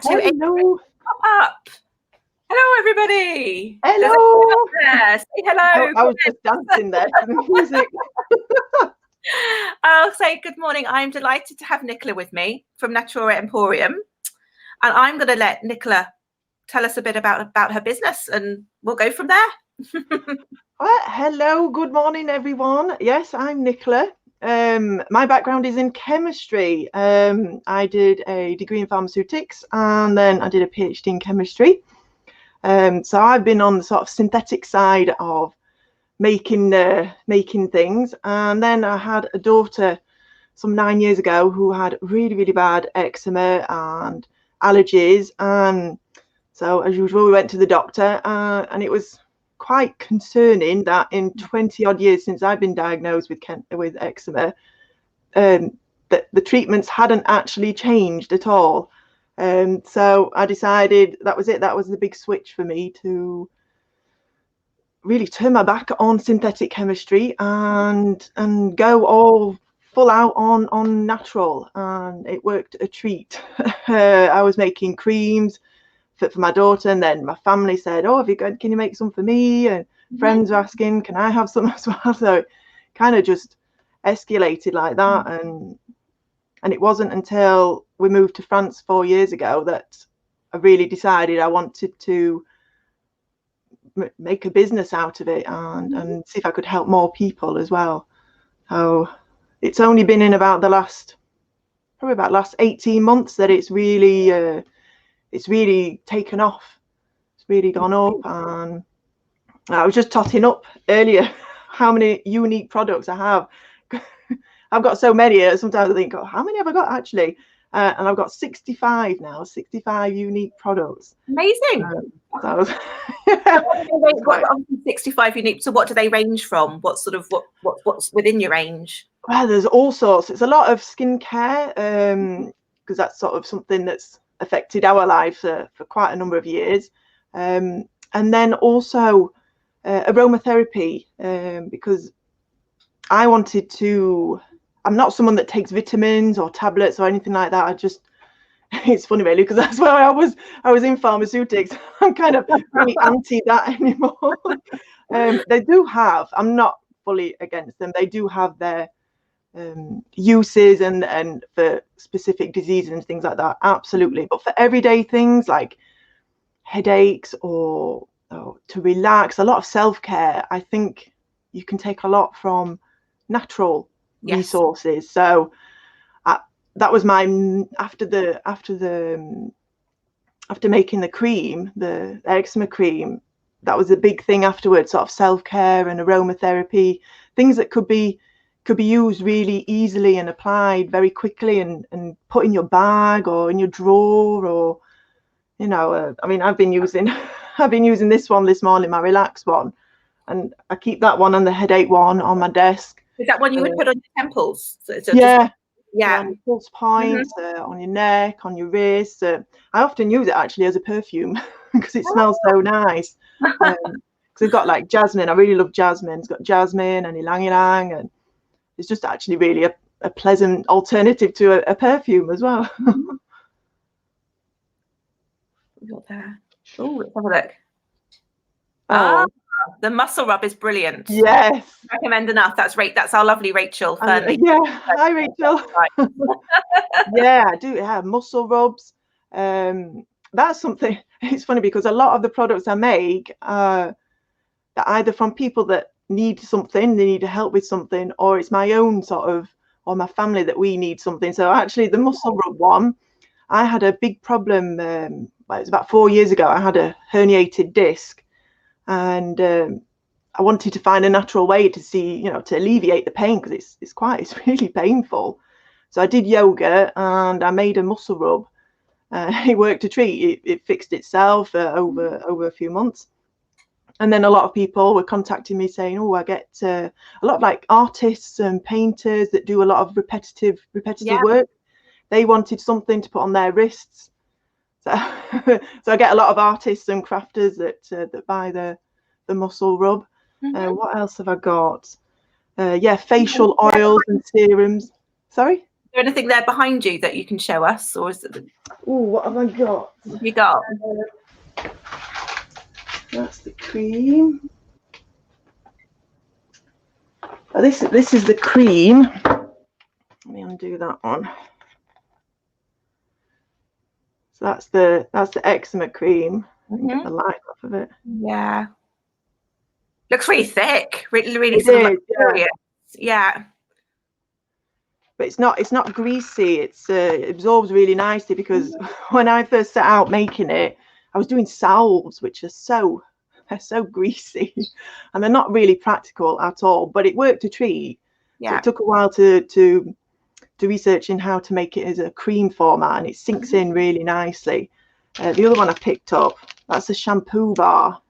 to a Hello. pop-up. Hello, everybody. Hello. There. Say hello. I was just dancing there to the music. I'll say good morning. I'm delighted to have Nichola with me from Natura Emporium. And I'm going to let Nichola tell us a bit about her business, and we'll go from there. Well, hello, good morning, everyone. Yes, I'm Nichola. My background is in chemistry. I did a degree in pharmaceutics and then I did a PhD in chemistry. So I've been on the sort of synthetic side of making things. And then I had a daughter some 9 years ago who had really, really bad eczema and allergies. And so as usual, we went to the doctor and it was quite concerning that in 20 odd years since I've been diagnosed with eczema, that the treatments hadn't actually changed at all. So I decided that was it. That was the big switch for me to really turn my back on synthetic chemistry and go all full out on natural, and it worked a treat. I was making creams for my daughter, and then my family said, oh, can you make some for me? And friends were asking, can I have some as well? So it kind of just escalated like that. And it wasn't until we moved to France 4 years ago that I really decided I wanted to make a business out of it and see if I could help more people as well. So it's only been in about the last 18 months that it's really taken off. It's really gone up. And I was just totting up earlier how many unique products I have. I've got so many. Sometimes I think, oh, how many have I got actually? And I've got 65 now, 65 unique products. Amazing. So, what 65 unique? So what do they range from? What's within your range? Well, there's all sorts. It's a lot of skincare, because that's sort of something that's affected our life for quite a number of years, and then also aromatherapy, because I wanted to. I'm not someone that takes vitamins or tablets or anything like that. It's funny really, because that's where I was in pharmaceutics. I'm kind of really anti that anymore. They do have, I'm not fully against them, they do have their uses and for specific diseases and things like that, absolutely. But for everyday things like headaches or to relax, a lot of self-care, I think you can take a lot from natural resources. So that was my after making the cream, the eczema cream, that was a big thing afterwards, sort of self-care and aromatherapy, things that could be used really easily and applied very quickly and put in your bag or in your drawer, or I mean, I've been using this one this morning, my relax one, and I keep that one and the headache one on my desk. Is that one you would put on your temples? So on your pulse points, on your neck, on your wrist. I often use it actually as a perfume because it smells so nice. Because it's got like jasmine. I really love jasmine. It's got jasmine and ylang ylang, and it's just actually really a pleasant alternative to a perfume as well. Got there. Oh, let's have a look. The muscle rub is brilliant. Yes. Recommend enough. That's our lovely Rachel. Yeah. Hi, Rachel. Yeah, I do. Yeah, muscle rubs. That's something. It's funny because a lot of the products I make are either from people that need something, they need help with something, or it's my own or my family that we need something. So actually, the muscle rub one, I had a big problem. It was about 4 years ago. I had a herniated disc. And I wanted to find a natural way to to alleviate the pain, because it's really painful. So I did yoga and I made a muscle rub. It worked a treat. It fixed itself over a few months. And then a lot of people were contacting me saying, oh, I get a lot of like artists and painters that do a lot of repetitive work. They wanted something to put on their wrists. So I get a lot of artists and crafters that buy the muscle rub. What else have I got? Facial oils and serums. Sorry? there anything there behind you that you can show us, or is it? Oh, what have I got? What have you got? That's the cream. Oh, this is the cream. Let me undo that one. So that's the eczema cream. Get the light off of it. Yeah. Looks really thick. Really It sort of is, luxurious. Yeah. But it's not greasy. It absorbs really nicely, because when I first set out making it, I was doing salves, which are so greasy, and they're not really practical at all. But it worked a treat. Yeah. So it took a while to research in how to make it as a cream format, and it sinks in really nicely. The other one I picked up, that's a shampoo bar.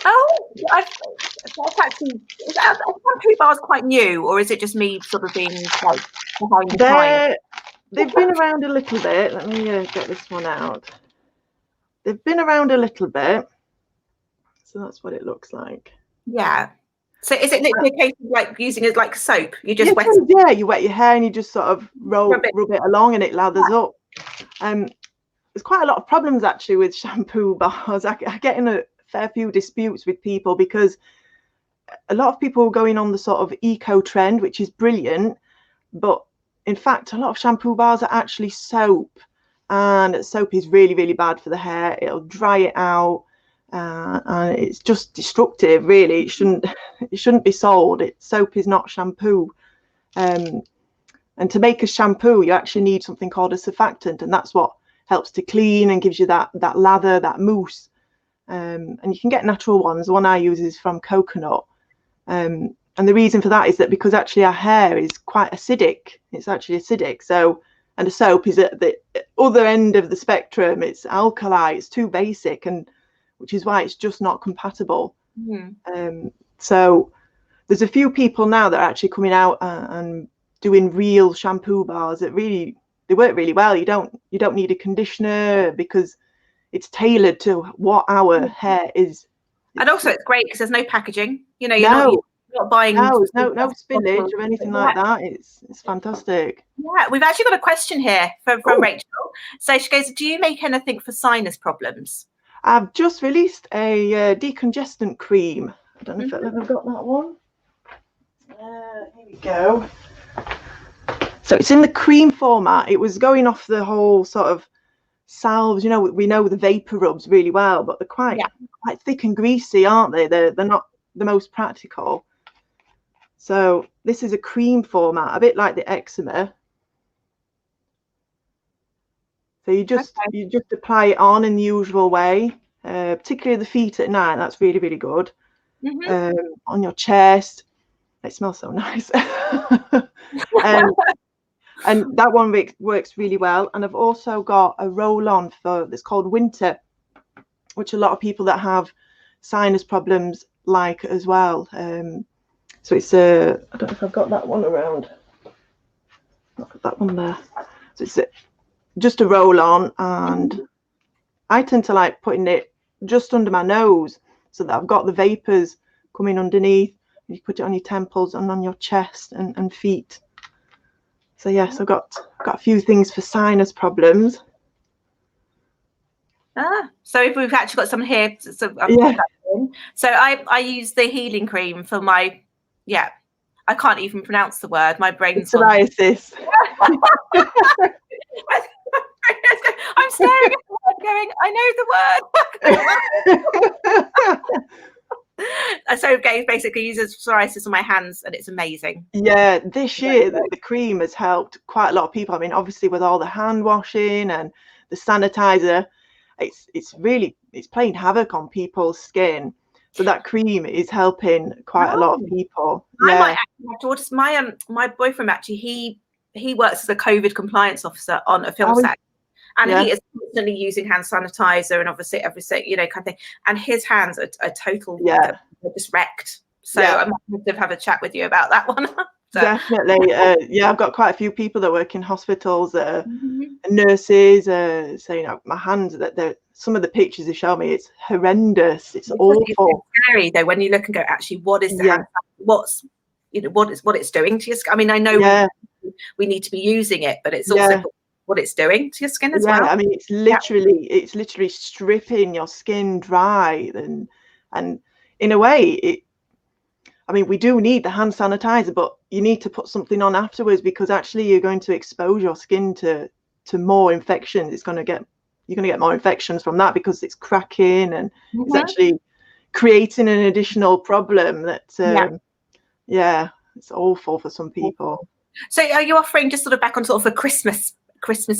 Oh, that's actually, is that shampoo bar's quite new, or is it just me sort of being like behind the times? They've been around a little bit. Let me get this one out. They've been around a little bit. So that's what it looks like. Yeah. So is it literally a case of like using it like soap? You just wet it? Yeah, you wet your hair and you just sort of rub it along, and it lathers up. There's quite a lot of problems actually with shampoo bars. I get in a fair few disputes with people, because a lot of people are going on the sort of eco trend, which is brilliant, but in fact a lot of shampoo bars are actually soap, and soap is really, really bad for the hair. It'll dry it out, and it's just destructive, really. It shouldn't be sold. Soap is not shampoo. And to make a shampoo, you actually need something called a surfactant, and that's what helps to clean and gives you that lather, that mousse. And you can get natural ones. The one I use is from coconut. And the reason for that is that because actually our hair is quite acidic. It's actually acidic. So, and the soap is at the other end of the spectrum. It's alkali. It's too basic, and which is why it's just not compatible. So there's a few people now that are actually coming out and doing real shampoo bars that really, they work really well. You don't need a conditioner, because it's tailored to what our hair is. And also it's great because there's no packaging. You know, you're not buying no spillage or anything like that. It's fantastic. Yeah, we've actually got a question here from Rachel. So she goes, do you make anything for sinus problems? I've just released a decongestant cream. I don't know if I've ever got that one. Here we go. So it's in the cream format. It was going off the whole sort of salves. You know, we know the vapor rubs really well, but they're quite thick and greasy, aren't they? They're not the most practical. So this is a cream format, a bit like the eczema. So you just apply it on in the usual way, particularly the feet at night. That's really, really good. On your chest. It smells so nice. And that one works really well. And I've also got a roll-on that's called Winter, which a lot of people that have sinus problems like as well. So it's I don't know if I've got that one around. I've got that one there. So it's just a roll-on, and I tend to like putting it just under my nose so that I've got the vapors coming underneath. You put it on your temples and on your chest and feet. So yes, I've got a few things for sinus problems. So if we've actually got some here, so I use the healing cream for my I can't even pronounce the word. My brain's psoriasis. I'm staring at the word going, I know the word. So basically uses psoriasis on my hands, and it's amazing. Yeah, this year the cream has helped quite a lot of people. I mean, obviously with all the hand washing and the sanitizer, it's playing havoc on people's skin. So that cream is helping quite a lot of people. I might actually have to order my boyfriend actually, he works as a COVID compliance officer on a film set. And he is constantly using hand sanitizer and obviously everything, kind of thing. And his hands are total, they're just wrecked. So I might have a chat with you about that one. So. Definitely. I've got quite a few people that work in hospitals, nurses, saying my hands, some of the pictures they show me, it's horrendous. It's awful. It's scary though when you look and go, actually, what is the hand? What it's doing to your skin? I mean, I know we need to be using it, but it's also what it's doing to your skin as well. I mean, it's literally stripping your skin dry, and in a way, I mean, we do need the hand sanitizer, but you need to put something on afterwards, because actually you're going to expose your skin to more infections. You're going to get more infections from that, because it's cracking, and it's actually creating an additional problem that it's awful for some people. So are you offering, just sort of back on sort of a Christmas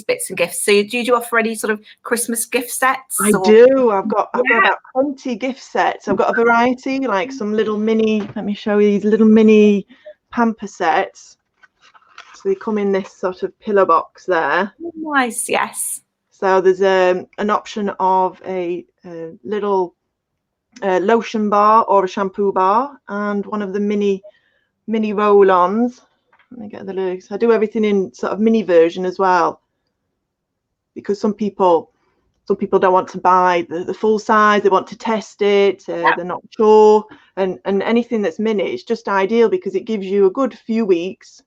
bits and gifts, so do you offer any sort of Christmas gift sets? I do. I've got about 20 gift sets. I've got a variety, like some little mini, let me show you these little mini pamper sets. So they come in this sort of pillow box there. Nice. Yes. So there's an option of a little lotion bar or a shampoo bar, and one of the mini roll-ons. Let me get the lyrics. I do everything in sort of mini version as well, because some people don't want to buy the full size. They want to test it. They're not sure, and anything that's mini is just ideal, because it gives you a good few weeks,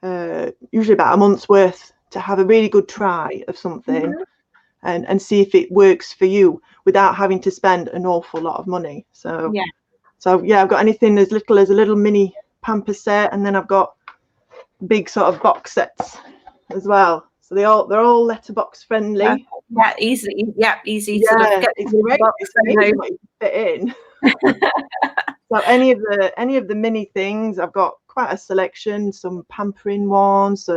usually about a month's worth, to have a really good try of something and see if it works for you without having to spend an awful lot of money. So I've got anything as little as a little mini pamper set, and then I've got big sort of box sets as well. So they're all letterbox friendly. Easy to get. It's great. It's amazing what you can fit in. So any of the mini things, I've got quite a selection. Some pampering ones,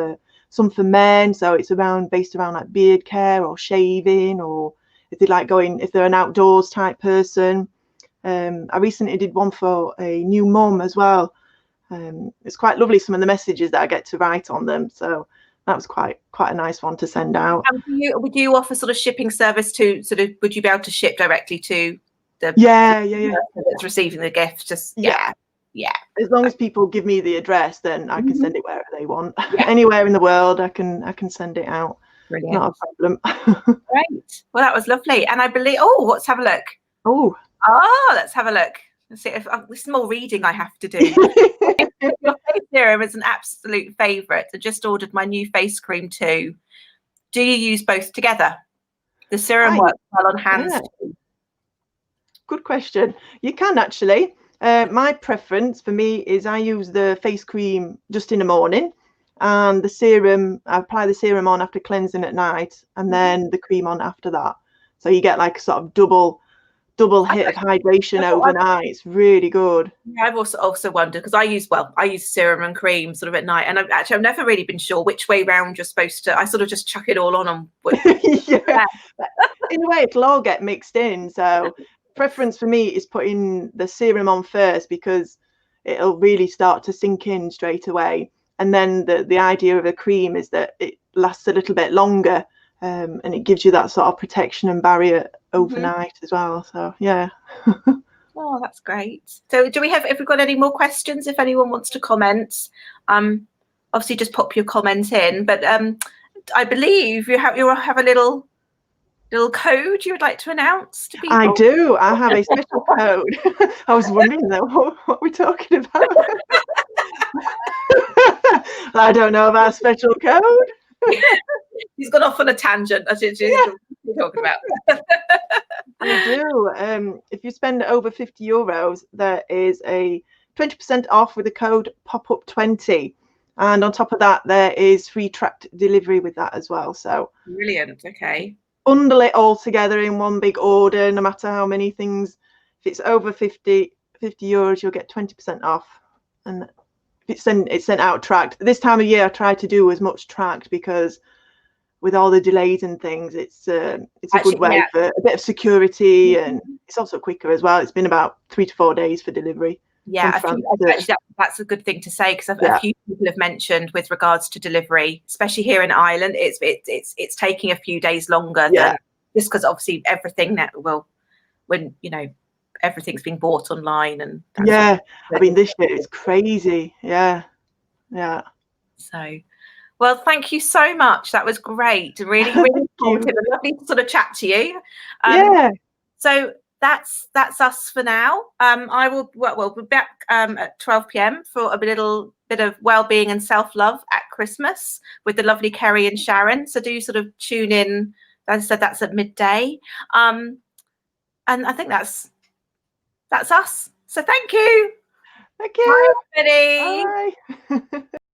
some for men. So it's based around like beard care or shaving, or if they're an outdoors type person. I recently did one for a new mum as well. It's quite lovely, some of the messages that I get to write on them. So that was quite a nice one to send out. And would you offer sort of shipping service to would you be able to ship directly to the person that's receiving the gift? Just as long as people give me the address, then I can send it wherever they want. Anywhere in the world, I can send it out. Brilliant. Not a problem. Great. Well, that was lovely. And I believe let's have a look. Let's have a look. Let's see if this is more reading I have to do. Your face serum is an absolute favourite. I just ordered my new face cream too. Do you use both together? The serum works well on hands too. Good question. You can actually. My preference for me is I use the face cream just in the morning, and the serum, I apply the serum on after cleansing at night, and then the cream on after that. So you get like a sort of double hit of hydration overnight. It's really good. Yeah, I've also wondered, because I use serum and cream sort of at night, and I've never really been sure which way round you're supposed to. I sort of just chuck it all on. In a way, it'll all get mixed in. So preference for me is putting the serum on first, because it'll really start to sink in straight away. And then the idea of a cream is that it lasts a little bit longer, and it gives you that sort of protection and barrier overnight as well. So Oh, that's great. So have we got any more questions? If anyone wants to comment, obviously just pop your comment in, but I believe you have a little code you would like to announce to people. I do. I have a special code. I was wondering though, what we're talking about. I don't know about special code. He's gone off on a tangent. That's what you're talking about. I do. If you spend over €50, there is a 20% off with the code POPUP20, and on top of that, there is free tracked delivery with that as well. So brilliant. Okay. Bundle it all together in one big order, no matter how many things. If it's over €50, you'll get 20% off, and it's sent out tracked. This time of year, I try to do as much tracked, because with all the delays and things, it's a good way for a bit of security, and it's also quicker as well. It's been about 3 to 4 days for delivery. Yeah, that's a good thing to say, because a few people have mentioned with regards to delivery, especially here in Ireland, it's taking a few days longer than just because obviously everything everything's being bought online, and I mean this year is crazy. Yeah. So, well, thank you so much. That was great. Really, really informative. Lovely to sort of chat to you. So that's us for now. We'll be back at 12 p.m. for a little bit of well-being and self-love at Christmas with the lovely Kerry and Sharon. So do sort of tune in. As I said, that's at midday. And I think that's us. So thank you. Thank you. Bye, everybody. Bye.